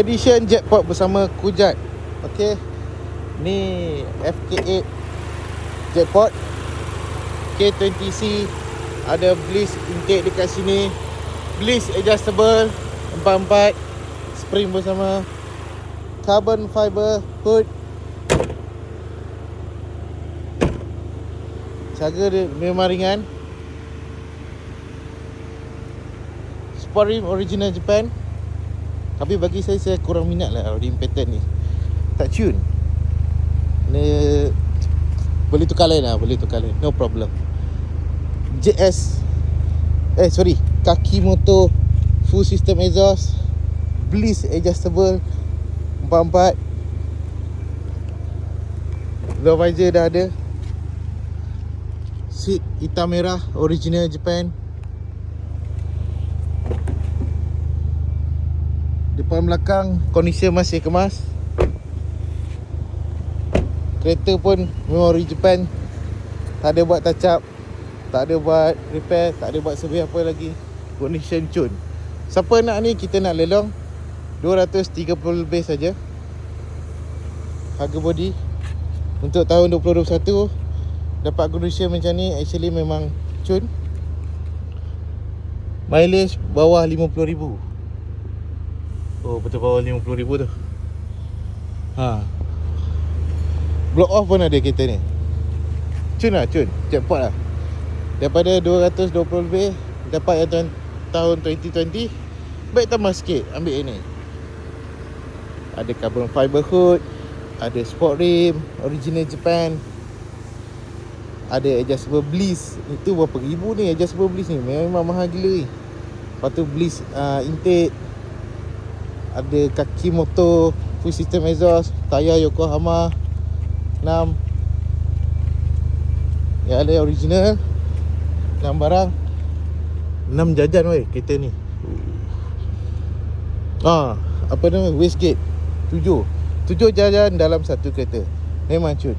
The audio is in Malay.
Edition jackpot bersama Kujat. Okey, ni FK8 jackpot K20C. Ada bliss intake dekat sini, bliss adjustable 4 spring bersama carbon fiber hood. Cara dia memang ringan. Sport rim original Japan. Tapi bagi saya kurang minat lah rim pattern ni. Tak tune. Ni boleh tukar lain lah, boleh tukar lain, no problem. Kaki motor full system exhaust, bliss adjustable 4. Low visor dah ada. Seat hitam merah original Japan. Depan belakang kondisi masih kemas. Kereta pun memang ori Japan. Tak ada buat touch up, tak ada buat repair, tak ada buat survey apa lagi. Condition cun. Siapa nak ni, kita nak lelong 230 lebih saja. Harga body untuk tahun 2021 dapat condition macam ni actually memang cun. Mileage bawah 50,000. Oh, betul bawah 50,000 tu. Block off pun ada kereta ni. Cun lah, cun. Jackpot lah. Daripada 220 lebih dapat yang tahun 2020. Baik tambah sikit, ambil yang ni. Ada carbon fiber hood, ada sport rim original Japan, ada adjustable bliss. Itu berapa ribu ni adjustable bliss ni, memang mahal gila ni. Lepas tu bliss intake. Ada kaki motor full system exhaust, tayar Yokohama 6. Yang ada original 6 barang. 6 jajan weh kereta ni. Apa nama, wastegate 7 jajan dalam satu kereta. Memang cun.